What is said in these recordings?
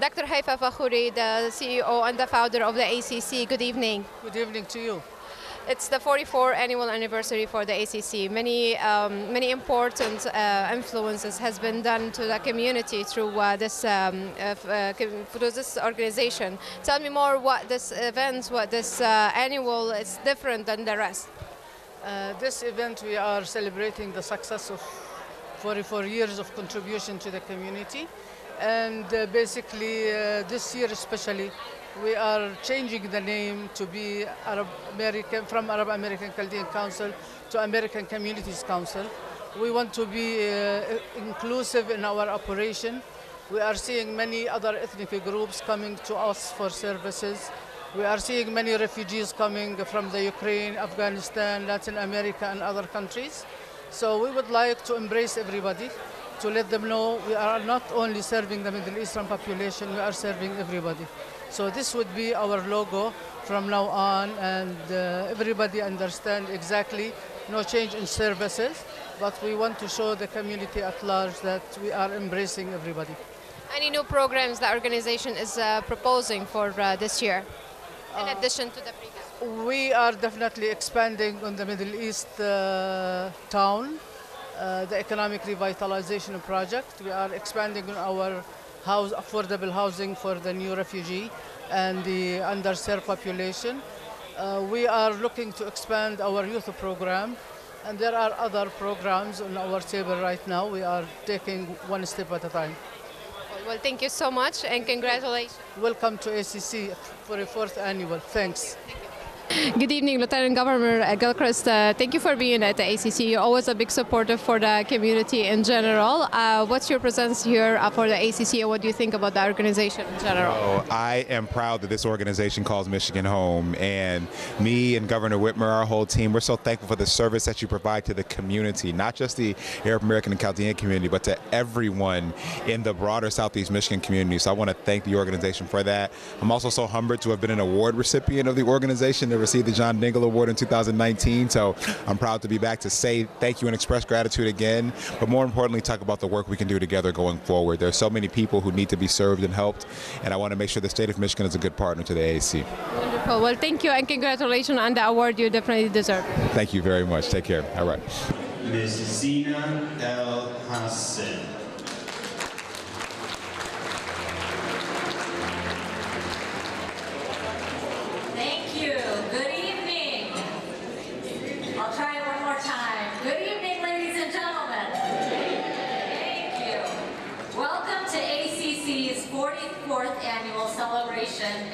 Dr. Haifa Fakhoury, the CEO and the founder of the ACC. Good evening. Good evening to you. It's the 44th annual anniversary for the ACC. Many important influences has been done to the community through this organization. Tell me more what this event, what this annual is different than the rest. This event, we are celebrating the success of 44 years of contribution to the community. And basically, this year especially, we are changing the name to be from Arab American Chaldean Council to American Communities Council. We want to be inclusive in our operation. We are seeing many other ethnic groups coming to us for services. We are seeing many refugees coming from the Ukraine, Afghanistan, Latin America, and other countries. So we would like to embrace everybody, to let them know we are not only serving the Middle Eastern population, we are serving everybody. So this would be our logo from now on, and everybody understand exactly no change in services, but we want to show the community at large that we are embracing everybody. Any new programs the organization is proposing for this year, in addition to the previous? We are definitely expanding on the Middle East town, the economic revitalization project. We are expanding on our affordable housing for the new refugee and the underserved population. We are looking to expand our youth program, and there are other programs on our table right now. We are taking one step at a time. Well, thank you so much and congratulations. Welcome to ACC for a 4th annual. Thanks. Good evening, Lieutenant Governor Gilchrist. Thank you for being at the ACC. You're always a big supporter for the community in general. What's your presence here for the ACC, and what do you think about the organization in general? Oh, I am proud that this organization calls Michigan home, and me and Governor Whitmer, our whole team, we're so thankful for the service that you provide to the community, not just the Arab American and Chaldean community, but to everyone in the broader Southeast Michigan community. So I want to thank the organization for that. I'm also so humbled to have been an award recipient of the organization, to receive the John Dingell Award in 2019. So I'm proud to be back to say thank you and express gratitude again, but more importantly, talk about the work we can do together going forward. There's so many people who need to be served and helped, and I want to make sure the state of Michigan is a good partner to the AAC. Wonderful. Well, thank you and congratulations on the award. You definitely deserve it. Thank you very much. Take care. All right. Ms. Zina El Hassan.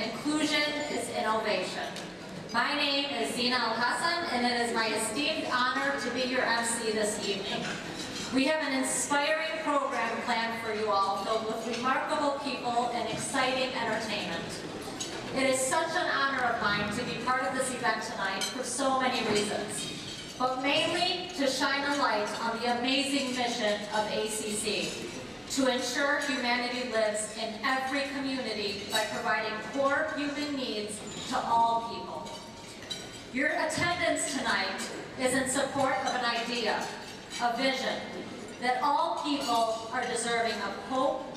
Inclusion is innovation. My name is Zina Al Hassan, and it is my esteemed honor to be your MC this evening. We have an inspiring program planned for you all, filled with remarkable people and exciting entertainment. It is such an honor of mine to be part of this event tonight for so many reasons, but mainly to shine a light on the amazing mission of ACC. To ensure humanity lives in every community by providing core human needs to all people. Your attendance tonight is in support of an idea, a vision, that all people are deserving of hope,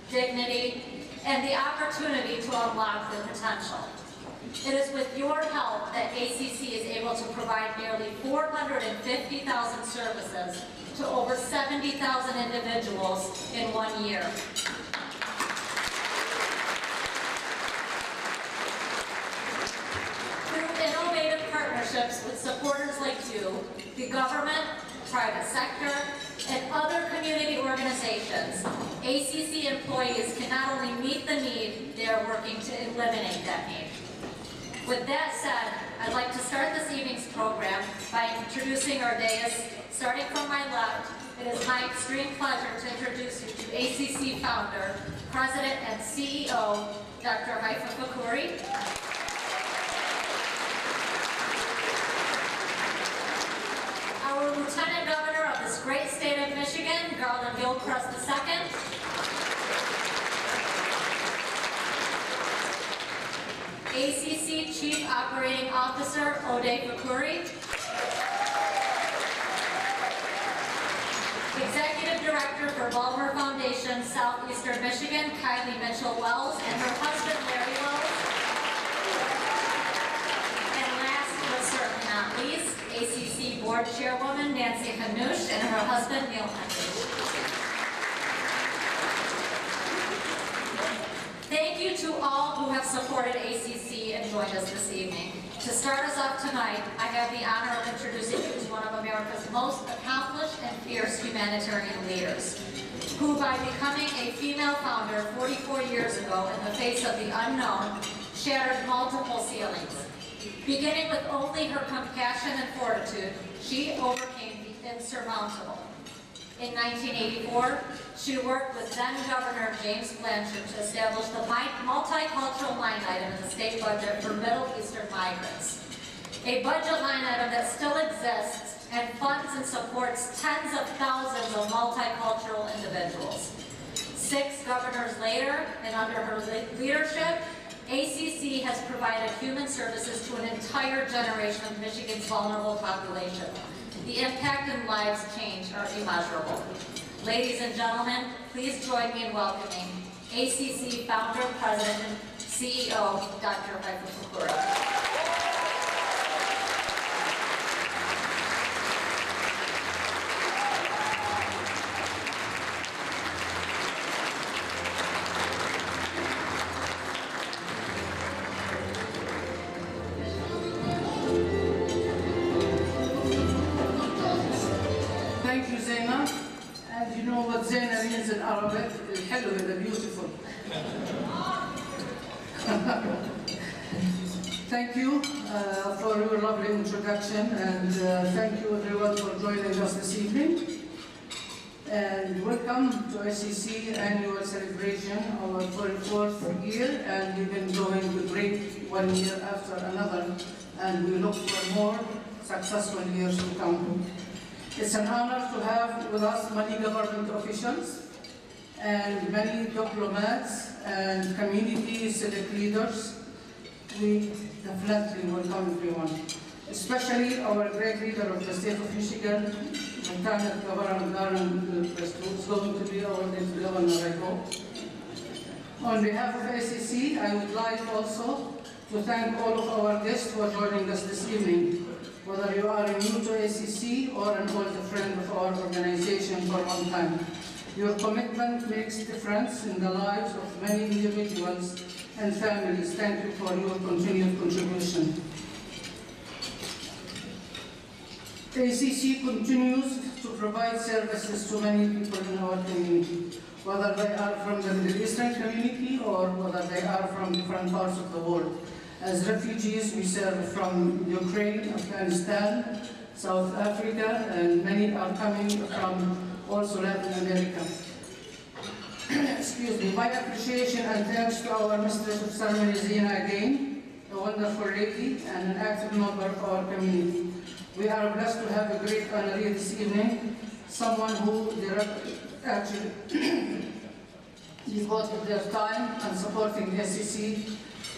dignity, and the opportunity to unlock their potential. It is with your help that ACC is able to provide nearly 450,000 services to over 70,000 individuals in 1 year. Through innovative partnerships with supporters like you, the government, private sector, and other community organizations, ACC employees can not only meet the need, they are working to eliminate that need. With that said, I'd like to start this evening's program by introducing our dais. Starting from my left, it is my extreme pleasure to introduce you to ACC founder, President and CEO, Dr. Haifa Fakhoury. Our Lieutenant Governor of this great state of Michigan, Garland Gilchrist II. ACC Chief Operating Officer, Odeh Fakhoury. Executive Director Director for Ballmer Foundation, Southeastern Michigan, Kylie Mitchell-Wells, and her husband, Larry Wells. And last but certainly not least, ACC Board Chairwoman, Nancy Hanoush, and her husband, Neil Hanoush. Thank you to all who have supported ACC and joined us this evening. To start us off tonight, I have the honor of introducing you to one of America's most accomplished and fierce humanitarian leaders, who by becoming a female founder 44 years ago in the face of the unknown, shattered multiple ceilings. Beginning with only her compassion and fortitude, she overcame the insurmountable. In 1984, she worked with then-Governor James Blanchard to establish the multicultural line item in the state budget for Middle Eastern migrants. A budget line item that still exists and funds and supports tens of thousands of multicultural individuals. 6 governors later, and under her leadership, ACC has provided human services to an entire generation of Michigan's vulnerable population. The impact and lives changed are immeasurable. Ladies and gentlemen, please join me in welcoming ACC Founder, President, and CEO, Dr. Haifa Fakura. Thank you, Zaina. And you know what Zaina means in Arabic? Hello, the beautiful. Thank you for your lovely introduction, and thank you everyone for joining us this evening. And welcome to ACC annual celebration, our 44th year, and we've been going great one year after another, and we look for more successful years to come. It's an honor to have with us many government officials and many diplomats and community civic leaders. We definitely welcome everyone, especially our great leader of the state of Michigan, Lieutenant Governor Darren, who is going to be our next governor, I hope. On behalf of ACC, I would like also to thank all of our guests for joining us this evening. Whether you are new to ACC or an old friend of our organization for a long time. Your commitment makes a difference in the lives of many individuals and families. Thank you for your continued contribution. ACC continues to provide services to many people in our community, whether they are from the Middle Eastern community or whether they are from different parts of the world. As refugees, we serve from Ukraine, Afghanistan, South Africa, and many are coming from also Latin America. Excuse me. My appreciation and thanks to our Mistress of Ceremony, Zina, again, a wonderful lady and an active member of our community. We are blessed to have a great honor here this evening, someone who actually devoted their time and supporting ACC,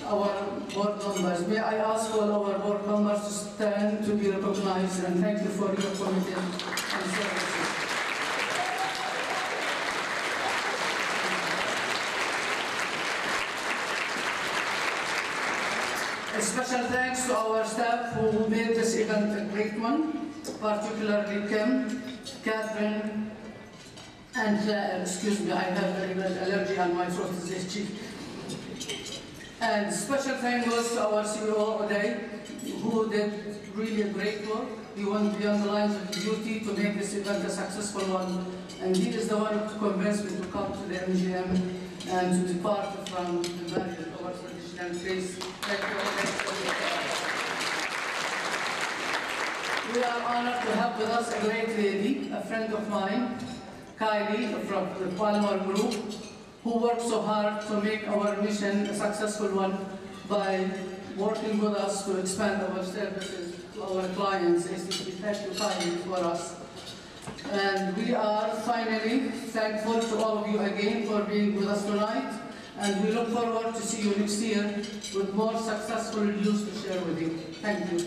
our board members. May I ask all our board members to stand to be recognized, and thank you for your commitment and services. A special thanks to our staff who made this event a great one, particularly Kim, Catherine, and excuse me, I have a little allergy on my throat is itchy. And special thanks goes to our CEO, Oday, who did really a great work. He went beyond the lines of duty to make this event a successful one. And he is the one who convinced me to come to the MGM and to depart from the Marriott, our traditional place. Thank you, Oday, for your time. We are honored to have with us a great lady, a friend of mine, Kylie from the Palmer Group, who worked so hard to make our mission a successful one by working with us to expand our services to our clients. Thank you, Kylie, for us. And we are finally thankful to all of you again for being with us tonight, and we look forward to see you next year with more successful news to share with you. Thank you.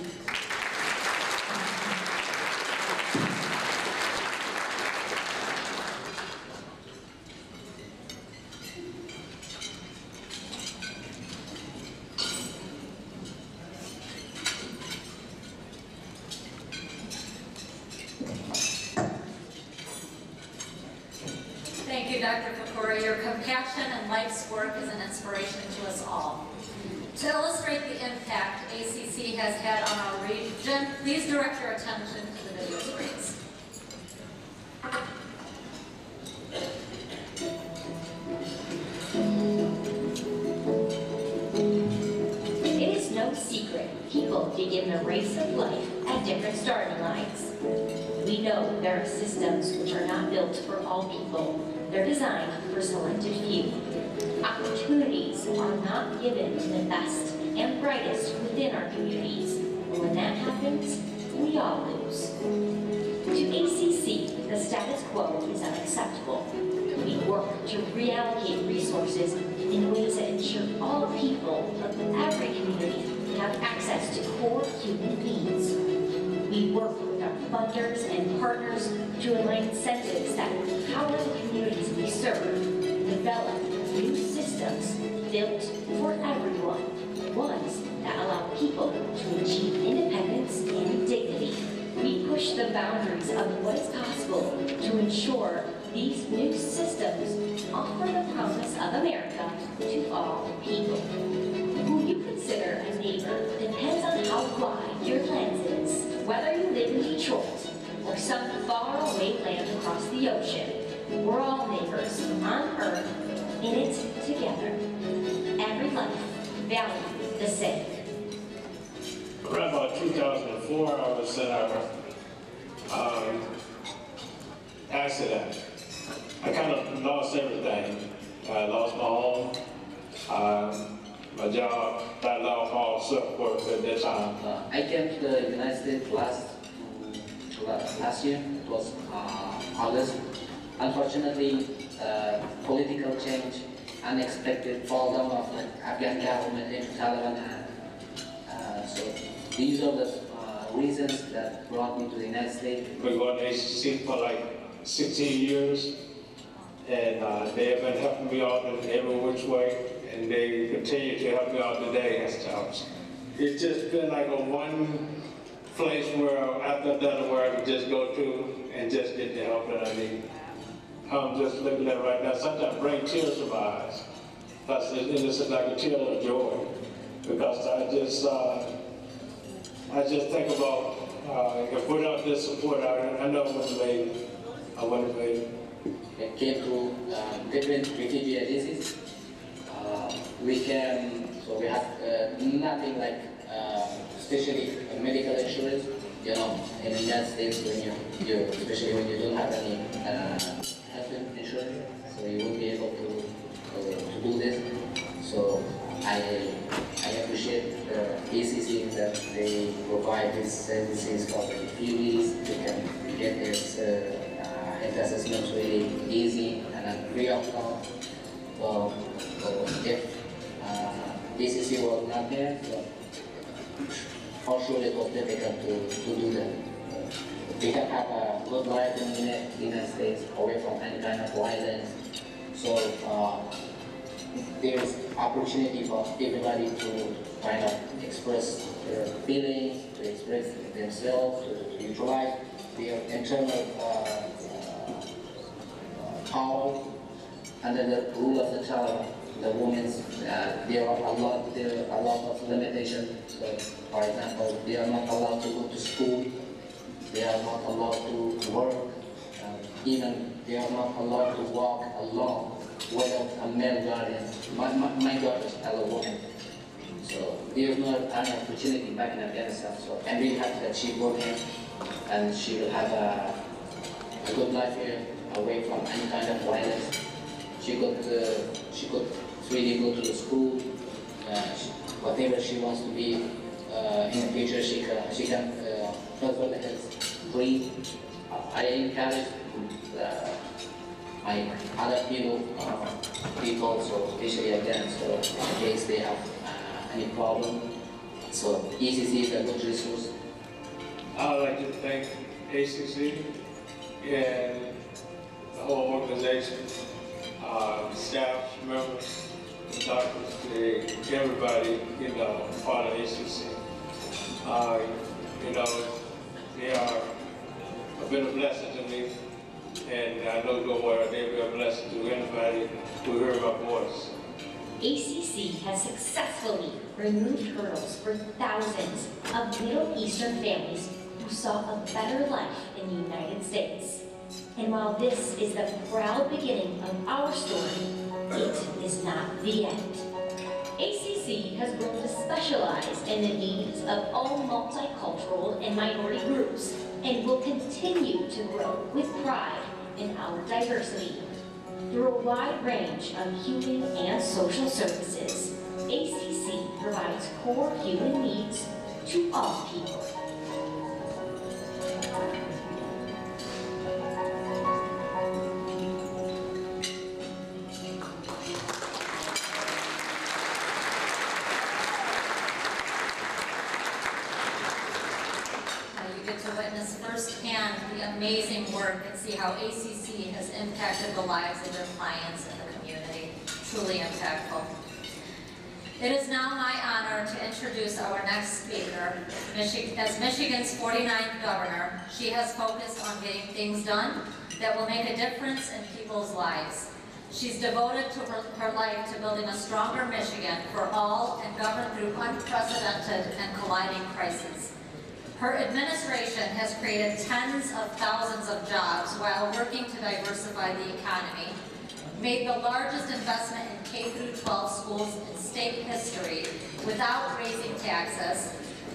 you, Dr. Fakura. Your compassion and life's work is an inspiration to us all. To illustrate the impact ACC has had on our region, please direct your attention to the video screens. It is no secret people begin the race of life at different starting lines. We know there are systems which are not built for all people. They're designed for selected few. Opportunities are not given to the best and brightest within our communities. And when that happens, we all lose. To ACC, the status quo is unacceptable. We work to reallocate resources in ways that ensure all people of every community have access to core human needs. We work with our funders and partners to align incentives that empower the communities we serve, develop new systems built for everyone, ones that allow people to achieve independence and dignity. We push the boundaries of what is possible to ensure these new systems offer the promise of America to all people. Who you consider a neighbor depends on how wide your lens is. Whether you live in Detroit or some faraway land across the ocean, we're all neighbors on Earth, in it together. Every life valued the same. Around about 2004, I was in an accident. I kind of lost everything. I lost my home, my job, I lost all self-worth at that time. I came to the United States last year. It was August. Unfortunately, political change, unexpected fall down of the Afghan government into Taliban. So these are the reasons that brought me to the United States. We've been going to ACC for like 16 years, and they have been helping me out in every which way, and they continue to help me out today as times. It's just been like a one place where after that where I could just go to and just get the help that I need. I'm just looking at it right now. Sometimes I bring tears to my eyes. It's like a tear of joy, because I just think about if without this support, I know I wouldn't have made it. I wouldn't have made it. I came to different refugee agencies. We have nothing like, especially medical insurance. You know, in the United States, especially when you don't have any health insurance, so you won't be able to do this. So I appreciate the ACC that they provide these services for the refugees. They can get this health assessments really easy and free of cost. So if ACC was not there, so for sure it was difficult to do that. We can have a good life in the United States, away from any kind of violence. So there's opportunity for everybody to kind of express their feelings, to express themselves, to utilize their internal power under the rule of the child. The women's, there are a lot of limitations. So, for example, they are not allowed to go to school. They are not allowed to work. Even they are not allowed to walk alone without a male guardian. My daughter is a woman, so there is not an opportunity back in Afghanistan. So I'm really happy that she's working, and she will have a good life here, away from any kind of violence. She could really go to the school. Whatever she wants to be in the future, she can pursue as dream. I encourage my other people, so especially again, so in case they have any problem. So ACC is a good resource. I would like to thank ACC and the whole organization, staff members, doctors, everybody, part of ACC. They are a bit of blessing to me, and I know they'll be a blessing to anybody who hear my voice. ACC has successfully removed hurdles for thousands of Middle Eastern families who saw a better life in the United States. And while this is the proud beginning of our story, it is not the end. ACC has grown to specialize in the needs of all multicultural and minority groups and will continue to grow with pride in our diversity. Through a wide range of human and social services, ACC provides core human needs to all people. Firsthand the amazing work and see how ACC has impacted the lives of their clients and the community. Truly impactful. It is now my honor to introduce our next speaker. As Michigan's 49th governor, she has focused on getting things done that will make a difference in people's lives. She's devoted to her life to building a stronger Michigan for all and govern through unprecedented and colliding crises. Her administration has created tens of thousands of jobs while working to diversify the economy, made the largest investment in K-12 schools in state history without raising taxes,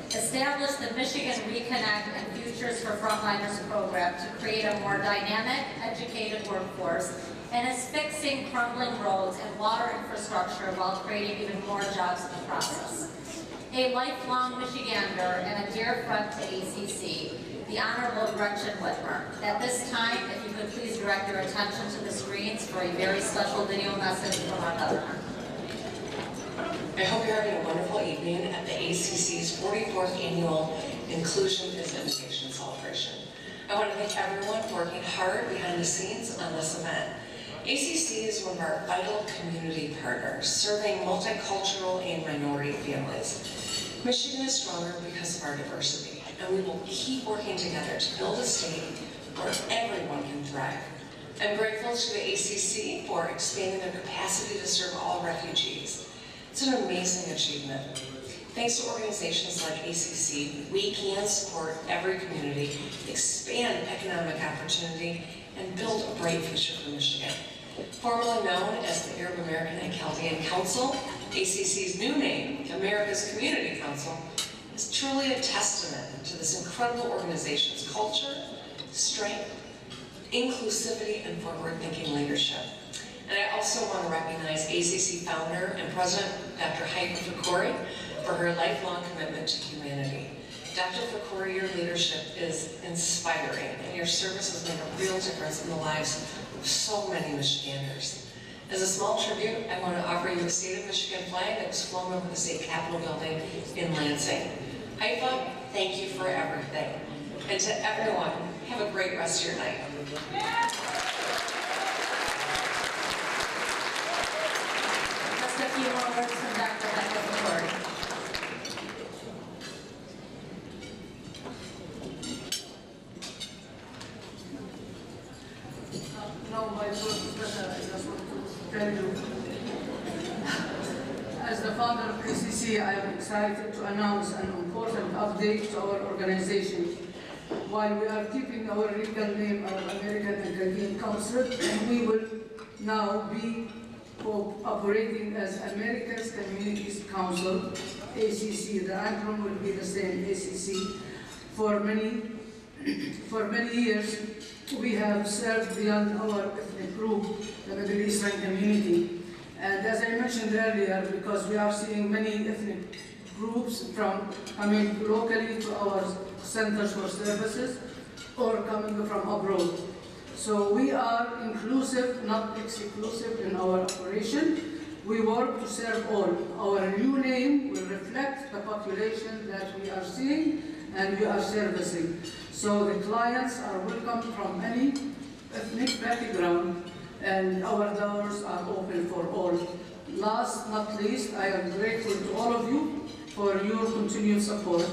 established the Michigan Reconnect and Futures for Frontliners program to create a more dynamic, educated workforce, and is fixing crumbling roads and water infrastructure while creating even more jobs in the process. A lifelong Michigander and a dear friend to ACC, the Honorable Gretchen Whitmer. At this time, if you could please direct your attention to the screens for a very special video message from our governor. I hope you're having a wonderful evening at the ACC's 44th Annual Inclusion is Innovation Celebration. I want to thank everyone working hard behind the scenes on this event. ACC is one of our vital community partners, serving multicultural and minority families. Michigan is stronger because of our diversity, and we will keep working together to build a state where everyone can thrive. I'm grateful to the ACC for expanding their capacity to serve all refugees. It's an amazing achievement. Thanks to organizations like ACC, we can support every community, expand economic opportunity, and build a bright future for Michigan. Formerly known as the Arab American and Chaldean Council, ACC's new name, America's Community Council, is truly a testament to this incredible organization's culture, strength, inclusivity, and forward-thinking leadership. And I also want to recognize ACC founder and president, Dr. Haifa Fakhoury, for her lifelong commitment to humanity. Dr. Fakhoury, your leadership is inspiring, and your service has made a real difference in the lives of so many Michiganders. As a small tribute, I want to offer you a State of Michigan flag that was flown over the State Capitol building in Lansing. Haifa, thank you for everything. And to everyone, have a great rest of your night. Just a few more words from Dr. Haifa Fakhoury. My first letter, I just want to tell you, as the founder of ACC, I am excited to announce an important update to our organization. While we are keeping our legal name of American and Chaldean Council, and we will now be operating as America's Communities Council, ACC. The acronym will be the same, ACC. For many years, we have served beyond our ethnic group, the Middle Eastern community. And as I mentioned earlier, because we are seeing many ethnic groups coming locally to our centers for services or coming from abroad. So we are inclusive, not exclusive in our operation. We work to serve all. Our new name will reflect the population that we are seeing and we are servicing. So the clients are welcome from any ethnic background, and our doors are open for all. Last but not least, I am grateful to all of you for your continued support.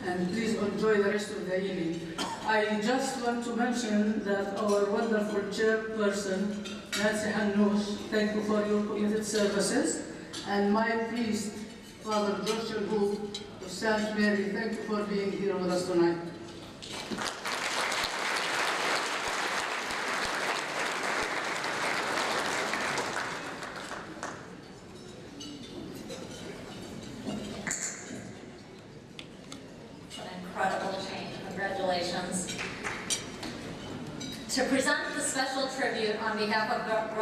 and please enjoy the rest of the evening. I just want to mention that our wonderful chairperson, Nancy Hannoush, thank you for your committed services, and my priest, Father George Elbou of St. Mary, thank you for being here with us tonight. To present the special tribute on behalf of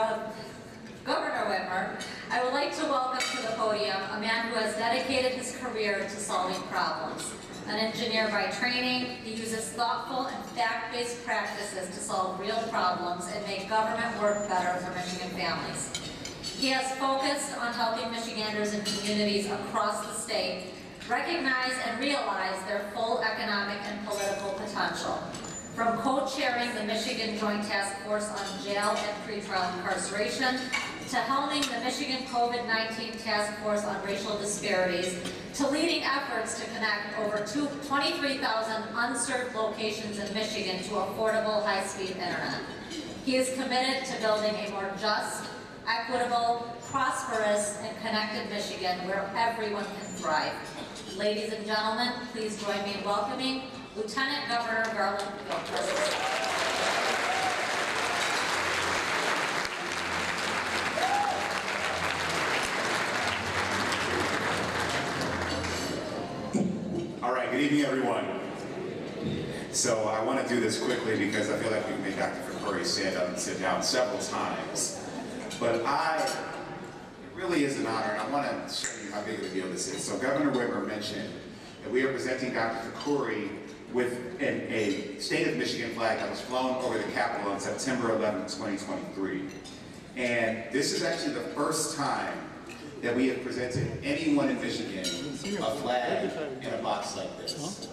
Governor Whitmer, I would like to welcome to the podium a man who has dedicated his career to solving problems. An engineer by training, he uses thoughtful and fact-based practices to solve real problems and make government work better for Michigan families. He has focused on helping Michiganders and communities across the state recognize and realize their full economic and political potential. From co-chairing the Michigan Joint Task Force on Jail and Pretrial Incarceration, to helming the Michigan COVID-19 Task Force on Racial Disparities, to leading efforts to connect over 23,000 unserved locations in Michigan to affordable high-speed internet. He is committed to building a more just, equitable, prosperous, and connected Michigan where everyone can thrive. Ladies and gentlemen, please join me in welcoming Lieutenant Governor Garland Gilchrist. All right, good evening, everyone. So I want to do this quickly because I feel like we've made Dr. Fakuri stand up and sit down several times. But it really is an honor, and I want to show you how big of a deal this is. So Governor Whitmer mentioned that we are presenting Dr. Fakuri with a state of Michigan flag that was flown over the Capitol on September 11, 2023. And this is actually the first time that we have presented anyone in Michigan a flag in a box like this.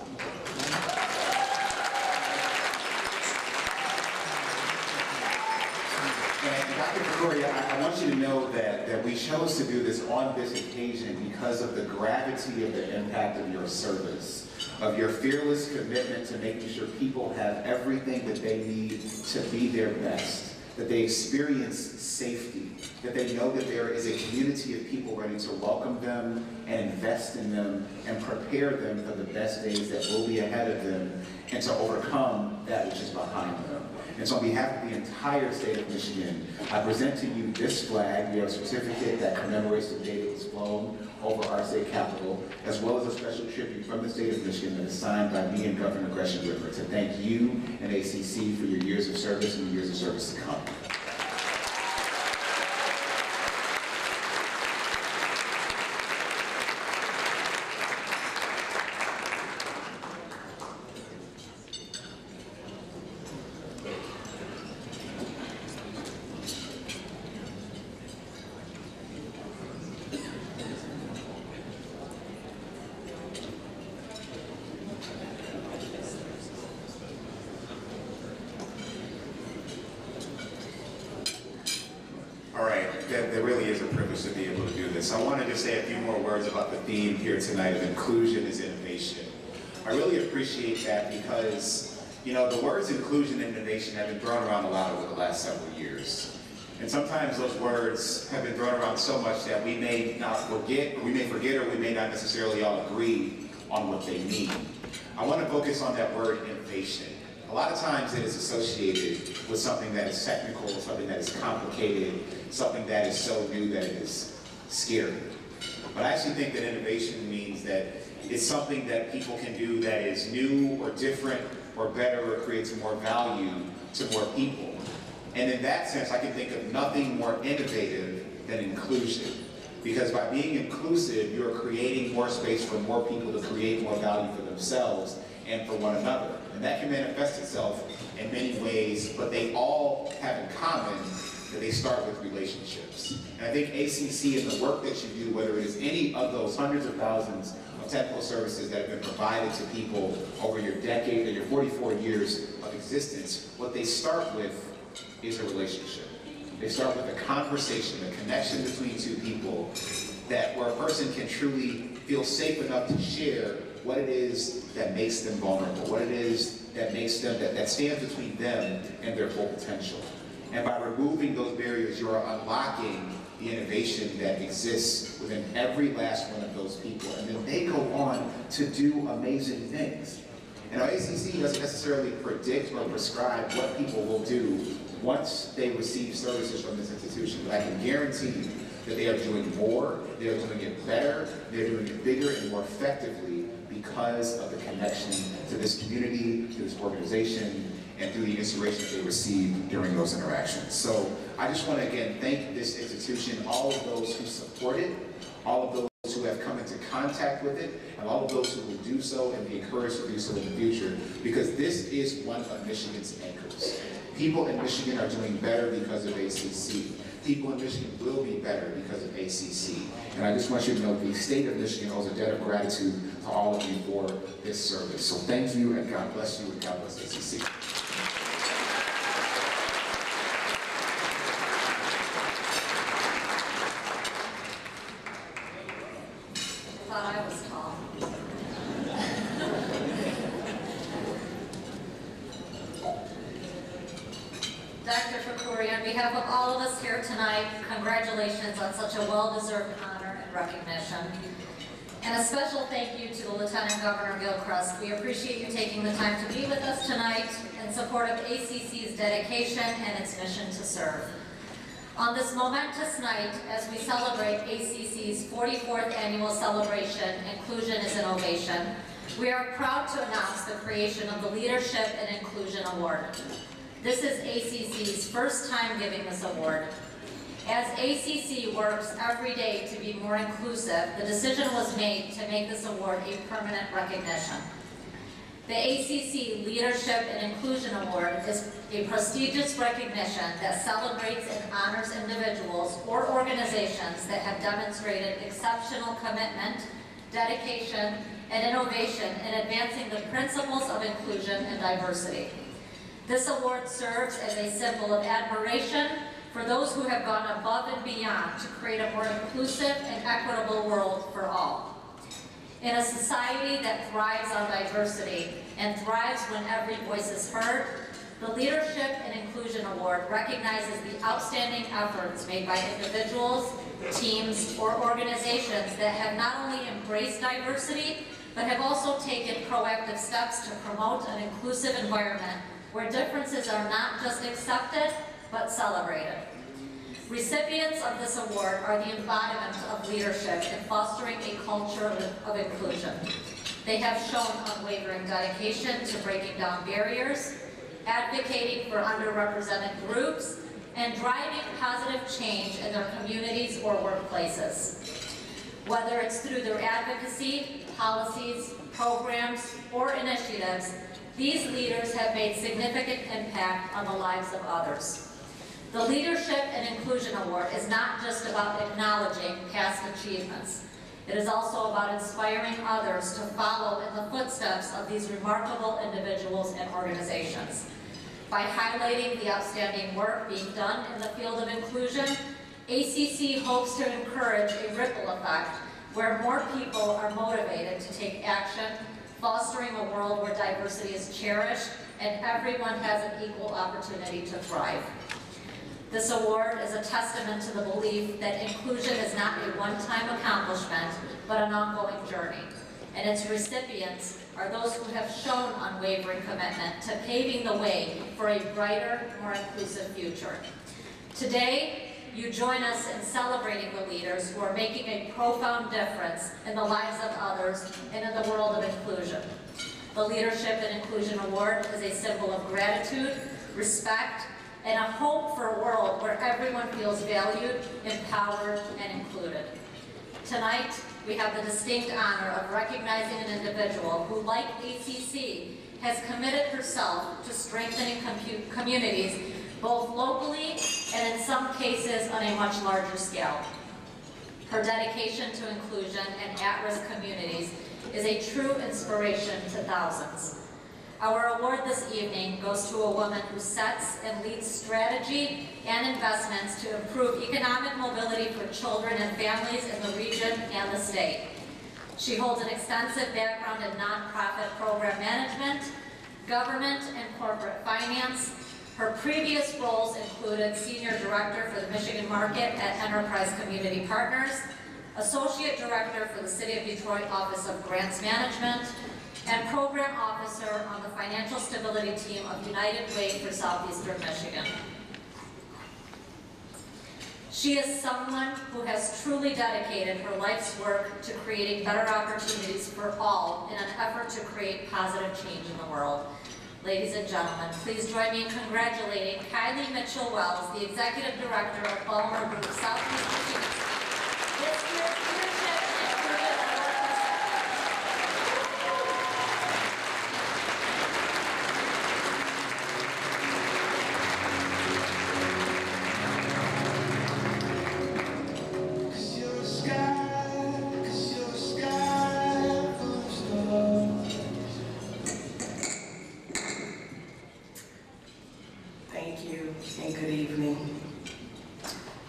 And Dr. Fakuri, I want you to know that we chose to do this on this occasion because of the gravity of the impact of your service, of your fearless commitment to making sure people have everything that they need to be their best, that they experience safety, that they know that there is a community of people ready to welcome them and invest in them and prepare them for the best days that will be ahead of them and to overcome that which is behind them. And so on behalf of the entire state of Michigan, I present to you this flag. We have a certificate that commemorates the day it was flown over our state capitol, as well as a special tribute from the state of Michigan that is signed by me and Governor Gresham Whitmer to thank you and ACC for your years of service and the years of service to come. That really is a privilege to be able to do this. I want to just say a few more words about the theme here tonight of inclusion is innovation. I really appreciate that because, you know, the words inclusion and innovation have been thrown around a lot over the last several years. And sometimes those words have been thrown around so much that we may not forget, or we may not necessarily all agree on what they mean. I want to focus on that word innovation. A lot of times it is associated with something that is technical, something that is complicated, something that is so new that it is scary. But I actually think that innovation means that it's something that people can do that is new or different or better or creates more value to more people. And in that sense, I can think of nothing more innovative than inclusion. Because by being inclusive, you're creating more space for more people to create more value for themselves and for one another. And that can manifest itself in many ways, but they all have in common that they start with relationships. And I think ACC and the work that you do, whether it is any of those hundreds of thousands of technical services that have been provided to people over your decade or your 44 years of existence, what they start with is a relationship. They start with a conversation, a connection between two people where a person can truly feel safe enough to share what it is that makes them vulnerable, what it is that makes them, that stands between them and their full potential. And by removing those barriers, you are unlocking the innovation that exists within every last one of those people. And then they go on to do amazing things. And our ACC doesn't necessarily predict or prescribe what people will do once they receive services from this institution. But I can guarantee you that they are doing more, they are doing it better, they're doing it bigger and more effectively because of the connection to this community, to this organization, and through the inspiration that they receive during those interactions. So I just want to again thank this institution, all of those who support it, all of those who have come into contact with it, and all of those who will do so and be encouraged to do so in the future, because this is one of Michigan's anchors. People in Michigan are doing better because of ACC. People in Michigan will be better because of ACC. And I just want you to know the state of Michigan owes a debt of gratitude to all of you for this service. So thank you, and God bless you, and God bless ACC. Congratulations on such a well-deserved honor and recognition. And a special thank you to the Lieutenant Governor Gilchrist. We appreciate you taking the time to be with us tonight in support of ACC's dedication and its mission to serve. On this momentous night, as we celebrate ACC's 44th annual celebration, Inclusion is Innovation, we are proud to announce the creation of the Leadership and Inclusion Award. This is ACC's first time giving this award. As ACC works every day to be more inclusive, the decision was made to make this award a permanent recognition. The ACC Leadership and Inclusion Award is a prestigious recognition that celebrates and honors individuals or organizations that have demonstrated exceptional commitment, dedication, and innovation in advancing the principles of inclusion and diversity. This award serves as a symbol of admiration for those who have gone above and beyond to create a more inclusive and equitable world for all. In a society that thrives on diversity and thrives when every voice is heard, the Leadership and Inclusion Award recognizes the outstanding efforts made by individuals, teams, or organizations that have not only embraced diversity, but have also taken proactive steps to promote an inclusive environment where differences are not just accepted, but celebrated. Recipients of this award are the embodiment of leadership in fostering a culture of inclusion. They have shown unwavering dedication to breaking down barriers, advocating for underrepresented groups, and driving positive change in their communities or workplaces. Whether it's through their advocacy, policies, programs, or initiatives, these leaders have made significant impact on the lives of others. The Leadership and Inclusion Award is not just about acknowledging past achievements. It is also about inspiring others to follow in the footsteps of these remarkable individuals and organizations. By highlighting the outstanding work being done in the field of inclusion, ACC hopes to encourage a ripple effect where more people are motivated to take action, fostering a world where diversity is cherished and everyone has an equal opportunity to thrive. This award is a testament to the belief that inclusion is not a one-time accomplishment, but an ongoing journey. And its recipients are those who have shown unwavering commitment to paving the way for a brighter, more inclusive future. Today, you join us in celebrating the leaders who are making a profound difference in the lives of others and in the world of inclusion. The Leadership and Inclusion Award is a symbol of gratitude, respect, and a hope for a world where everyone feels valued, empowered, and included. Tonight, we have the distinct honor of recognizing an individual who, like ACC, has committed herself to strengthening communities both locally and in some cases on a much larger scale. Her dedication to inclusion and at-risk communities is a true inspiration to thousands. Our award this evening goes to a woman who sets and leads strategy and investments to improve economic mobility for children and families in the region and the state. She holds an extensive background in nonprofit program management, government, and corporate finance. Her previous roles included Senior Director for the Michigan Market at Enterprise Community Partners, Associate Director for the City of Detroit Office of Grants Management, and Program Officer on the Financial Stability Team of United Way for Southeastern Michigan. She is someone who has truly dedicated her life's work to creating better opportunities for all in an effort to create positive change in the world. Ladies and gentlemen, please join me in congratulating Kylie Mitchell-Wells, the Executive Director of Ballmer Group Southeast Michigan. This year's leadership and improvement award.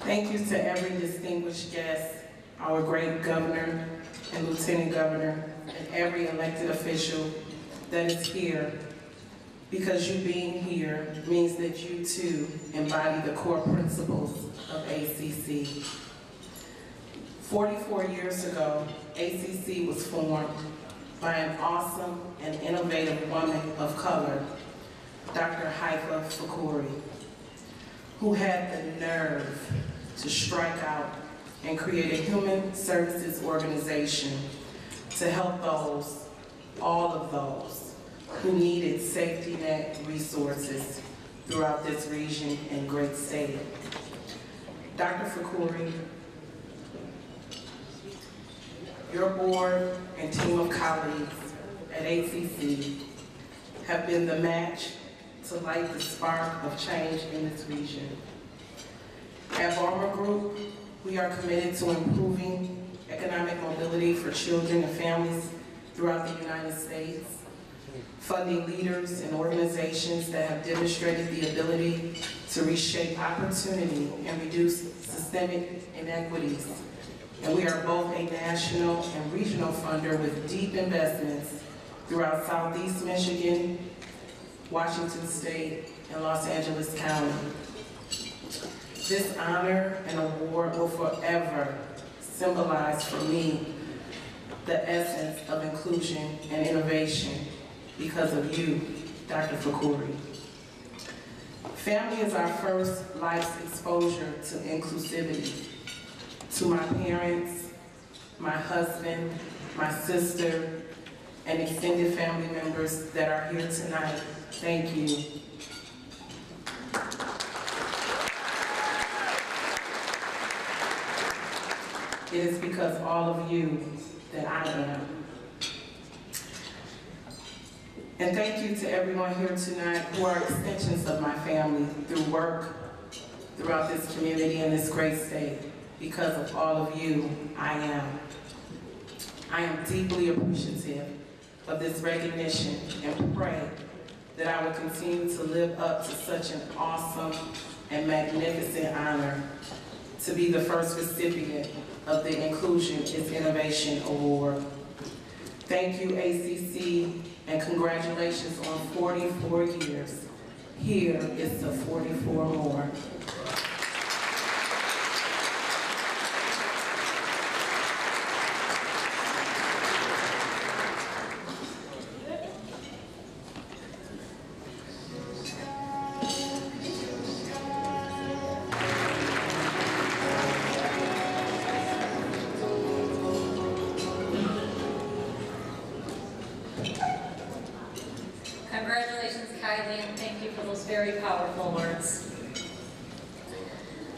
Thank you to every distinguished guest, our great governor and lieutenant governor, and every elected official that is here, because you being here means that you too embody the core principles of ACC. 44 years ago, ACC was formed by an awesome and innovative woman of color, Dr. Haifa Fakuri, who had the nerve to strike out and create a human services organization to help those, all of those, who needed safety net resources throughout this region and great state. Dr. Fakuri, your board and team of colleagues at ACC have been the match to light the spark of change in this region. At Ballmer Group, we are committed to improving economic mobility for children and families throughout the United States, funding leaders and organizations that have demonstrated the ability to reshape opportunity and reduce systemic inequities. And we are both a national and regional funder with deep investments throughout Southeast Michigan, Washington State, and Los Angeles County. This honor and award will forever symbolize for me the essence of inclusion and innovation because of you, Dr. Fakuri. Family is our first life's exposure to inclusivity. To my parents, my husband, my sister, and extended family members that are here tonight, thank you. It is because all of you that I am. And thank you to everyone here tonight who are extensions of my family through work throughout this community and this great state. Because of all of you, I am. I am deeply appreciative of this recognition and pray that I will continue to live up to such an awesome and magnificent honor to be the first recipient of the Inclusion is Innovation Award. Thank you, ACC, and congratulations on 44 years. Here is to 44 more. Congratulations, Kylie, and thank you for those very powerful words.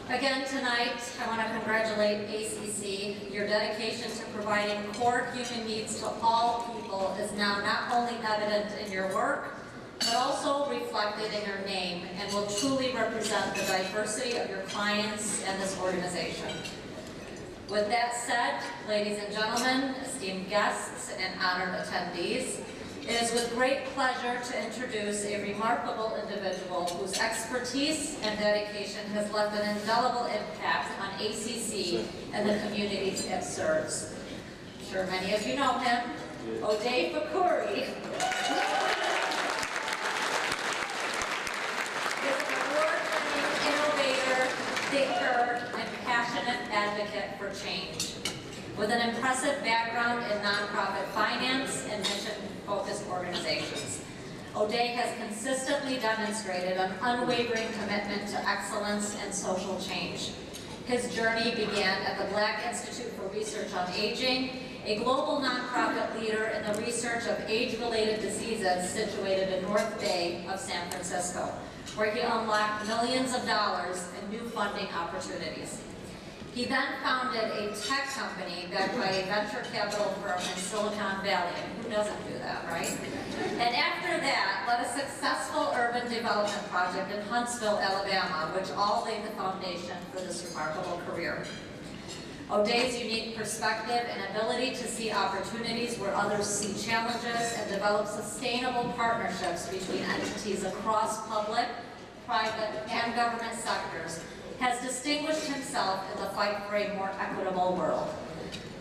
Again tonight, I want to congratulate ACC. Your dedication to providing core human needs to all people is now not only evident in your work, but also reflected in your name and will truly represent the diversity of your clients and this organization. With that said, ladies and gentlemen, esteemed guests and honored attendees, it is with great pleasure to introduce a remarkable individual whose expertise and dedication has left an indelible impact on ACC and the communities it serves. sure many of you know him, O'Day Fakuri. Is an award-winning innovator, thinker, and passionate advocate for change. With an impressive background in nonprofit finance and mission-focused organizations, O'Day has consistently demonstrated an unwavering commitment to excellence and social change. His journey began at the Black Institute for Research on Aging, a global nonprofit leader in the research of age-related diseases situated in North Bay of San Francisco, where he unlocked millions of dollars in new funding opportunities. He then founded a tech company backed by a venture capital firm in Silicon Valley. And who doesn't do that, right? And after that, led a successful urban development project in Huntsville, Alabama, which all laid the foundation for this remarkable career. O'Day's unique perspective and ability to see opportunities where others see challenges and develop sustainable partnerships between entities across public, private, and government sectors has distinguished himself in the fight for a more equitable world.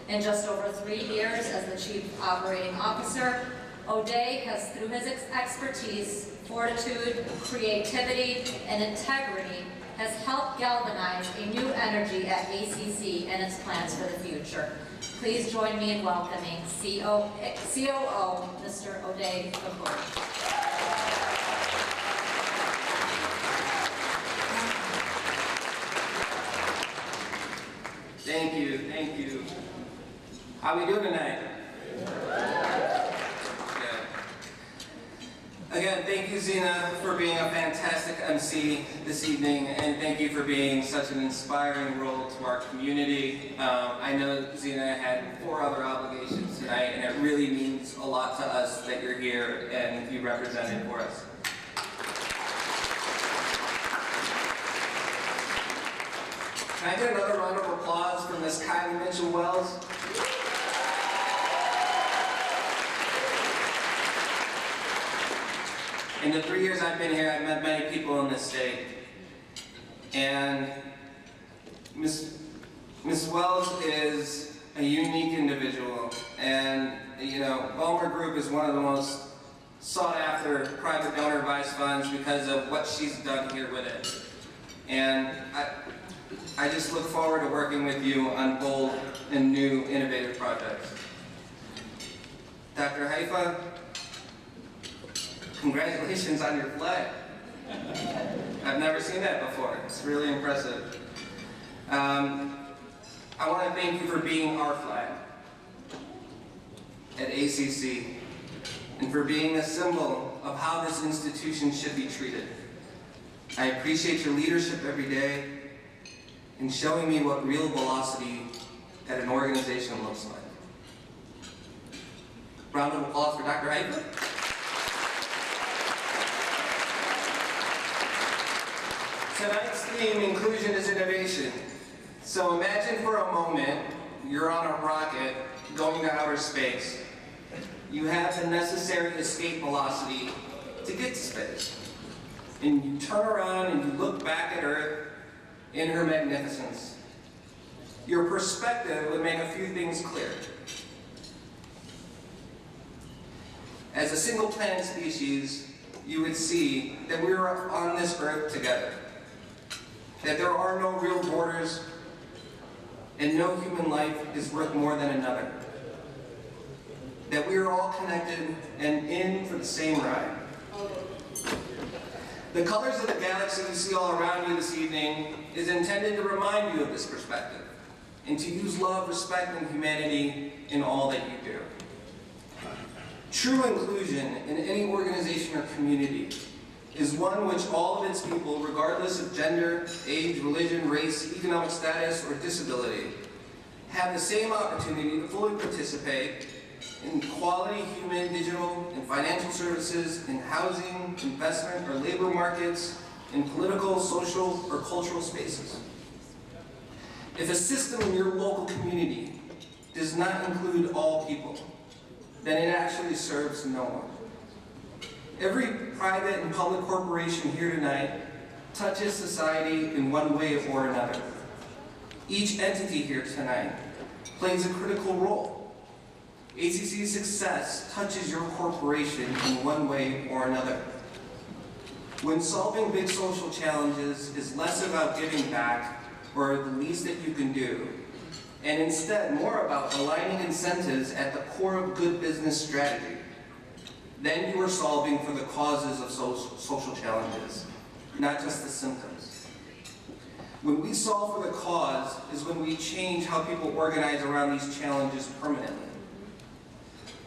In just over 3 years as the Chief Operating Officer, O'Day has, through his expertise, fortitude, creativity, and integrity, has helped galvanize a new energy at ACC and its plans for the future. Please join me in welcoming COO, Mr. O'Day Fakuri. Thank you, thank you. How we doing tonight? Good. Again, thank you, Zena, for being a fantastic MC this evening, and thank you for being such an inspiring role to our community. I know Zena had 4 other obligations tonight, and it really means a lot to us that you're here and you represented for us. Can I get another round of applause from Miss Kylie Mitchell-Wells? In the 3 years I've been here, I've met many people in this state. And Miss Wells is a unique individual. And, you know, Ballmer Group is one of the most sought after private donor advised funds because of what she's done here with it. And I just look forward to working with you on bold and new innovative projects. Dr. Haifa, congratulations on your flag. I've never seen that before. It's really impressive. I want to thank you for being our flag at ACC and for being a symbol of how this institution should be treated. I appreciate your leadership every day and showing me what real velocity at an organization looks like. Round of applause for Dr. Haifa. Tonight's theme, inclusion is innovation. So imagine for a moment, you're on a rocket going to outer space. You have the necessary escape velocity to get to space. And you turn around and you look back at Earth in her magnificence. Your perspective would make a few things clear. As a single planet species, you would see that we are on this Earth together. That there are no real borders, and no human life is worth more than another. That we are all connected and in for the same ride. The colors of the galaxy you see all around you this evening is intended to remind you of this perspective, and to use love, respect, and humanity in all that you do. True inclusion in any organization or community is one which all of its people, regardless of gender, age, religion, race, economic status, or disability, have the same opportunity to fully participate in quality human, digital, and financial services, in housing, investment, or labor markets, in political, social, or cultural spaces. If a system in your local community does not include all people, then it actually serves no one. Every private and public corporation here tonight touches society in one way or another. Each entity here tonight plays a critical role ACC's success touches your corporation in one way or another. When solving big social challenges is less about giving back or the least that you can do, and instead more about aligning incentives at the core of good business strategy, then you are solving for the causes of social challenges, not just the symptoms. When we solve for the cause is when we change how people organize around these challenges permanently.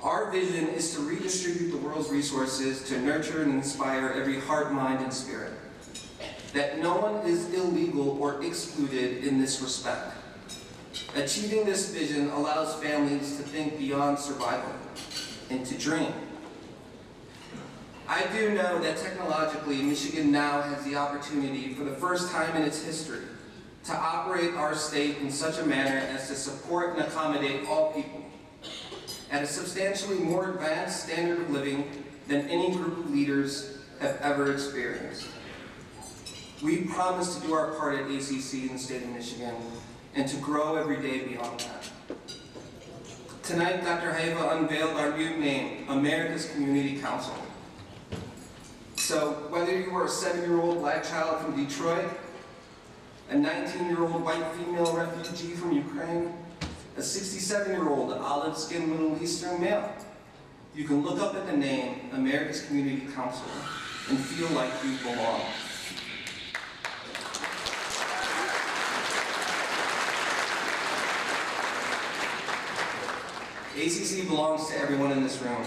Our vision is to redistribute the world's resources to nurture and inspire every heart, mind, and spirit. That no one is illegal or excluded in this respect. Achieving this vision allows families to think beyond survival and to dream. I do know that technologically, Michigan now has the opportunity for the first time in its history to operate our state in such a manner as to support and accommodate all people at a substantially more advanced standard of living than any group of leaders have ever experienced. We promise to do our part at ACC in the state of Michigan and to grow every day beyond that. Tonight, Dr. Haiva unveiled our new name, America's Community Council. So whether you were a 7-year-old black child from Detroit, a 19-year-old white female refugee from Ukraine, a 67-year-old olive-skinned Middle Eastern male, you can look up at the name America's Community Council and feel like you belong. ACC belongs to everyone in this room,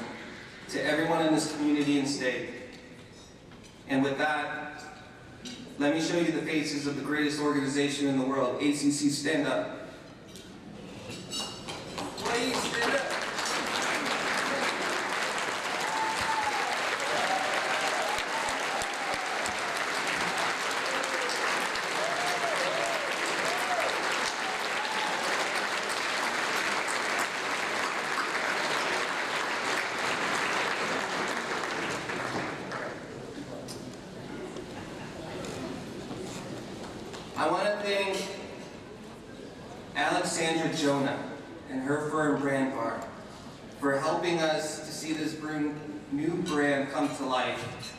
to everyone in this community and state. And with that, let me show you the faces of the greatest organization in the world. ACC, stand up. Please stand up. I want to thank Alexandra Jonah and her firm Brand Bar for helping us to see this new brand come to life.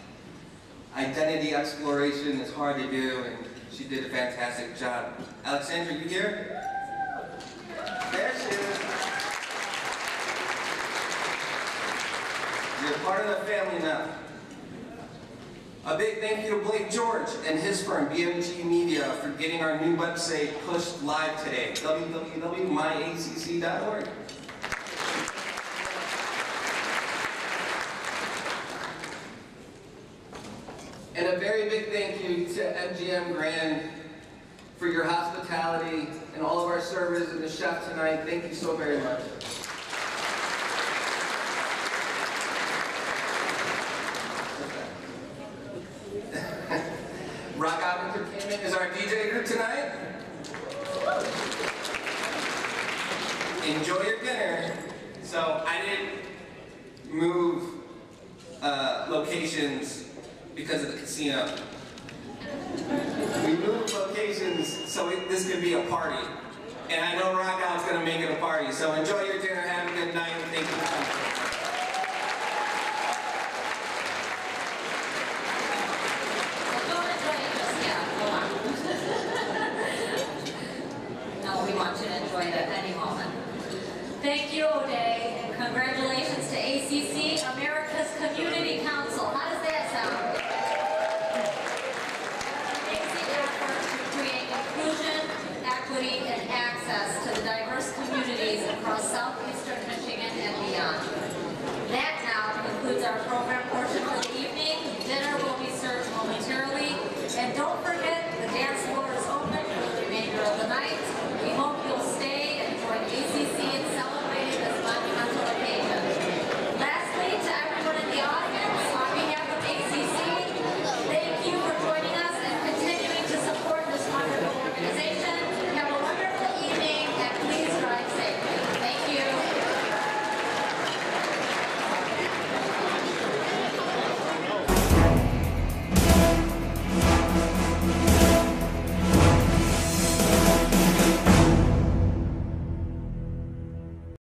Identity exploration is hard to do, and she did a fantastic job. Alexandra, you here? There she is. You're part of the family now. A big thank you to Blake George and his firm, BMG Media, for getting our new website pushed live today, www.myacc.org. And a very big thank you to MGM Grand for your hospitality and all of our servers and the chef tonight. Thank you so very much. Rock Out Entertainment is our DJ group tonight. Enjoy your dinner. So I didn't move locations because of the casino. We moved locations so this could be a party. And I know Rock Out's going to make it a party. So enjoy your dinner, have a good night, and thank you for coming.